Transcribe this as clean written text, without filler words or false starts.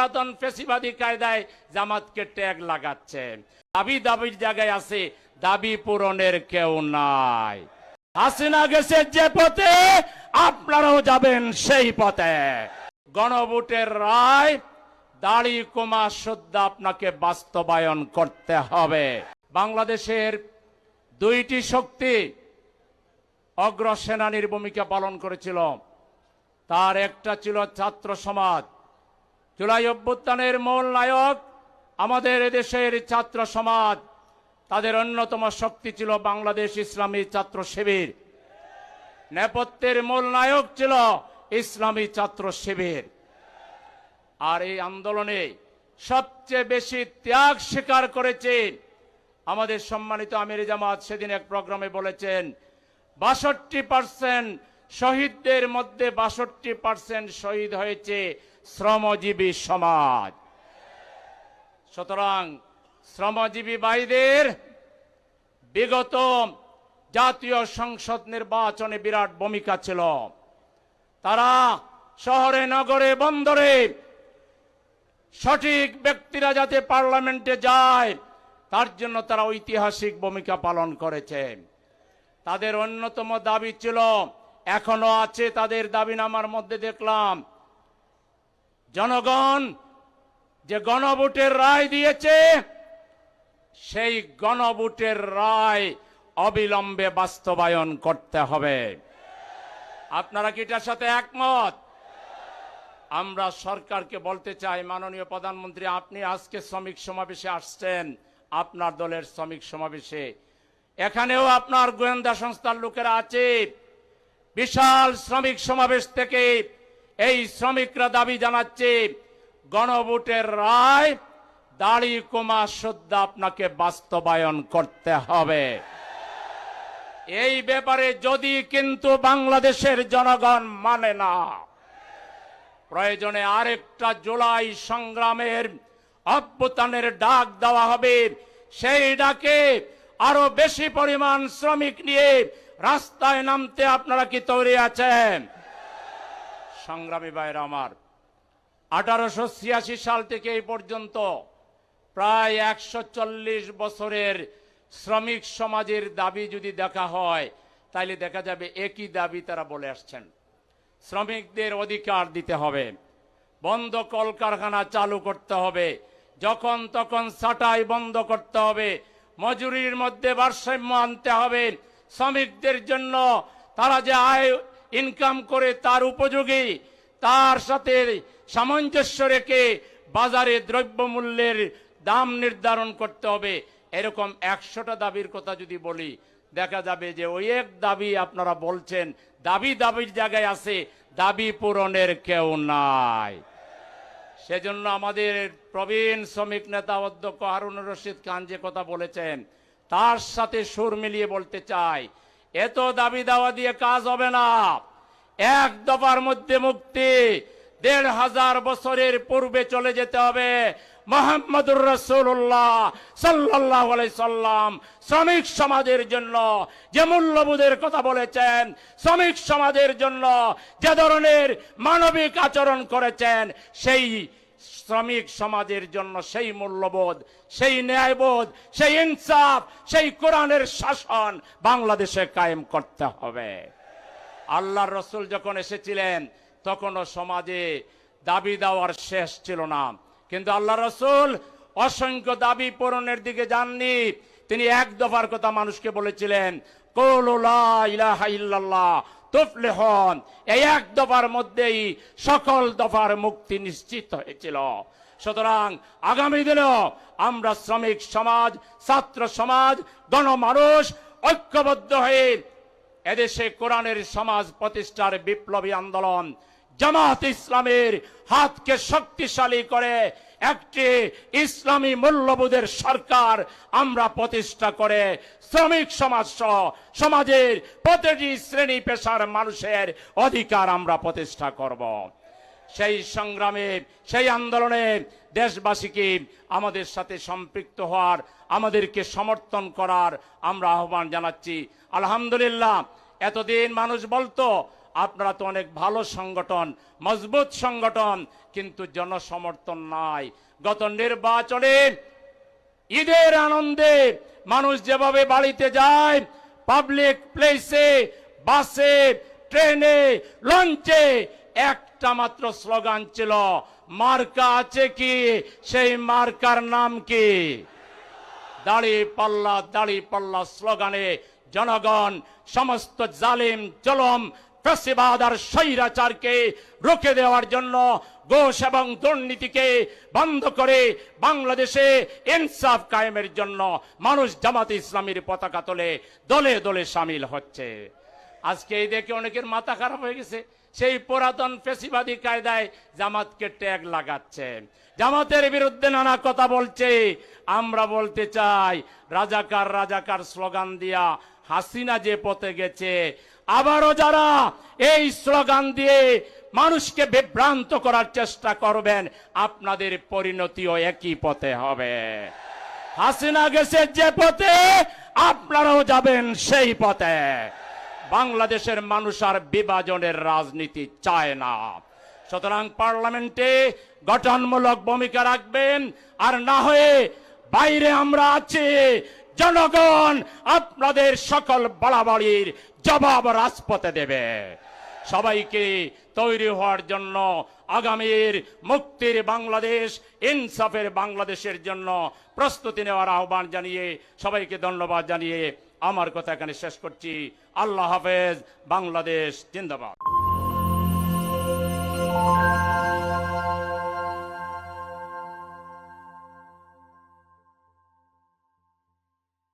পুরাতন ফেসিবাদী কায়দায় জামাতকে ট্যাগ লাগাচ্ছে। দাবির জায়গায় আছে, দাবি পূরণের কেউ নাই। হাসিনা গেছে যে পথে, আপনারাও যাবেন সেই পথে। গণভোটের রায় দাড়ি কমা সুদ্ধা আপনাকে বাস্তবায়ন করতে হবে। বাংলাদেশের দুইটি শক্তি অগ্রসেনানীর ভূমিকা পালন করেছিল। তার একটা ছিল ছাত্র সমাজ। জুলাই অভ্যুত্থানের মূল নায়ক আমাদের এদেশের ছাত্র সমাজ। তাদের অন্যতম শক্তি ছিল বাংলাদেশ ইসলামী ছাত্র শিবির। নেপথ্যের মূল নায়ক ছিল ইসলামী ছাত্র শিবির। আর এই আন্দোলনে সবচেয়ে বেশি ত্যাগ স্বীকার করেছে আমাদের সম্মানিত আমির জামাত। সেদিন এক প্রোগ্রামে বলেছেন 62% শহীদদের মধ্যে 62% শহীদ হয়েছে শ্রমজীবী সমাজ। সুতরাং শ্রমজীবী ভাইদের বিগত জাতীয় সংসদ নির্বাচনে বিরাট ভূমিকা ছিল। তারা শহরে নগরে বন্দরে সঠিক ব্যক্তিরা যাতে পার্লামেন্টে যায় তার জন্য তারা ঐতিহাসিক ভূমিকা পালন করেছে। তাদের অন্যতম দাবি ছিল, এখনো আছে তাদের দাবিনামার মধ্যে দেখলাম, জনগণ যে গণভোটের রায় দিয়েছে সেই গণভোটের রায় অবিলম্বে বাস্তবায়ন করতে হবে। আপনারা কি এটার সাথে একমত? আমরা সরকারকে বলতে চাই, মাননীয় প্রধানমন্ত্রী, আপনি আজকে শ্রমিক সমাবেশে আসছেন, আপনার দলের শ্রমিক সমাবেশে, এখানেও আপনার গোয়েন্দা সংস্থার লোকেরা আছে। বিশাল শ্রমিক সমাবেশ থেকে এই শ্রমিকরা দাবি জানাচ্ছে গণভোটের রায় দাড়ি কমা সুদ্ধা আপনাকে বাস্তবায়ন করতে হবে। এই ব্যাপারে যদি কিন্তু বাংলাদেশের জনগণ মানে না, প্রয়োজনে আরেকটা জুলাই সংগ্রামের অভ্যুত্থানের ডাক দেওয়া হবে। সেই ডাকে আরো বেশি পরিমাণ শ্রমিক নিয়ে রাস্তায় নামতে আপনারা কি তৈরি আছেন? সংগ্রামী ভাইরা আমার, 1886 সাল থেকে এই পর্যন্ত প্রায় 140 বছরের শ্রমিক সমাজের দাবি যদি দেখা হয় তাহলে দেখা যাবে একই দাবি তারা বলে আসছেন। শ্রমিকদের অধিকার দিতে হবে, বন্ধ কলকারখানা চালু করতে হবে, যখন তখন ছাঁটাই বন্ধ করতে হবে, মজুরির মধ্যে ভারসাম্য আনতে হবে, শ্রমিকদের জন্য তারা যে আয় ইনকাম করে তার উপযোগী, তার সাথে সামঞ্জস্য রেখে বাজারে দ্রব্যমূল্যের দাম নির্ধারণ করতে হবে। এরকম 100টা দাবির কথা যদি বলি দেখা যাবে যে ওই এক দাবি আপনারা বলছেন, দাবির জায়গায় আছে, দাবি পূরণের কেউ নাই। সেজন্য আমাদের প্রবীণ শ্রমিক নেতা অধ্যক্ষ হারুনুর রশিদ খান যে কথা বলেছেন তার সাথে সুর মিলিয়ে বলতে চাই, এত দাবি দাওয়া দিয়ে কাজ হবে না। এক দফার মধ্যে মুক্তি, 1500 বছরের পূর্বে চলে যেতে হবে। মুহাম্মদুর রাসূলুল্লাহ সাল্লাল্লাহু আলাইহি সাল্লাম শ্রমিক সমাজের জন্য যে মূল্যবোধের কথা বলেছেন, শ্রমিক সমাজের জন্য যে ধরনের মানবিক আচরণ করেছেন, সেই শ্রমিক সমাজের জন্য সেই মূল্যবোধ, সেই ন্যায়বোধ, সেই ইনসাফ, সেই কোরআনের শাসন বাংলাদেশে কায়েম করতে হবে। আল্লাহর রাসূল যখন এসেছিলেন তখনও সমাজে দাবি দেওয়ার শেষ ছিল না, কিন্তু আল্লাহ রাসূল অসংখ্য দাবি পূরণের দিকে যাননি। তিনি এক দফার কথা মানুষকে বলেছিলেন, কুলু লা ইলাহা ইল্লাল্লাহ তুফলিহুন। এই এক দফার মধ্যেই সকল দফার মুক্তি নিশ্চিত হয়েছিল। সুতরাং আগামী দিনেও আমরা শ্রমিক সমাজ, ছাত্র সমাজ, গণমানুষ ঐক্যবদ্ধ হয়ে এদেশে কোরআনের সমাজ প্রতিষ্ঠার বিপ্লবী আন্দোলন, জামাত ইসলামের হাতকে শক্তিশালী করে একটি ইসলামী মূল্যবোধের সরকার আমরা প্রতিষ্ঠা করে শ্রমিক সমাজ সহ সমাজের প্রতিটি শ্রেণী পেশার মানুষের অধিকার আমরা প্রতিষ্ঠা করব। সেই সংগ্রামে, সেই আন্দোলনে দেশবাসীকে আমাদের সাথে সম্পৃক্ত হওয়ার, আমাদেরকে সমর্থন করার আমরা আহ্বান জানাচ্ছি। আলহামদুলিল্লাহ, এতদিন মানুষ বলতো আপনারা তো অনেক ভালো সংগঠন, মজবুত সংগঠন, কিন্তু জনসমর্থন নাই। গত নির্বাচনে ঈদের আনন্দে মানুষ যেভাবে বাড়িতে যায়, পাবলিক প্লেসে, বাসে, ট্রেনে, লঞ্চে একটা মাত্র স্লোগান ছিল, মার্কা আছে কি? সেই মার্কার নাম কি? দাড়ি পাল্লা স্লোগানে জনগণ সমস্ত জালিম জুলুম ফ্যাসিবাদ আর স্বৈরাচারকে রুখে দেওয়ার জন্য, ঘুষ এবং দুর্নীতিকে বন্ধ করে বাংলাদেশে ইনসাফ কায়েমের জন্য মানুষ জামাতে ইসলামীর পতাকা তোলে দলে দলে সামিল হচ্ছে। আজকে এই দেখে অনেকের মাথা খারাপ হয়ে গেছে। সেই পুরাতন ফ্যাসিবাদী কায়দায় জামাতকে ট্যাগ লাগাচ্ছে, জামাতের বিরুদ্ধে নানা কথা বলছে। আমরা বলতে চাই, রাজাকার রাজাকার স্লোগান দিয়া হাসিনা যে পথে গেছে, আবারও যারা এই স্লোগান দিয়ে মানুষকে বিভ্রান্ত করার চেষ্টা করবেন, আপনাদের পরিণতিও একই পথে হবে। হাসিনা গেছে যে পথে, আপনারাও যাবেন সেই পথে। বাংলাদেশের মানুষ আর বিভাজনের রাজনীতি চায় না। সুতরাং পার্লামেন্টে গঠনমূলক ভূমিকা রাখবেন, আর না হয়ে বাইরে আমরা আছি। জনগণ আপনাদের সকল বাড়াবাড়ির জবাব রাজপথে দেবে। সবাইকে তৈরি হওয়ার জন্য, আগামীর মুক্তির বাংলাদেশ, ইনসাফের বাংলাদেশের জন্য প্রস্তুতি নেওয়ার আহ্বান জানিয়ে সবাইকে ধন্যবাদ জানিয়ে আমার কথা এখানে শেষ করছি। আল্লাহ হাফেজ। বাংলাদেশ জিন্দাবাদ।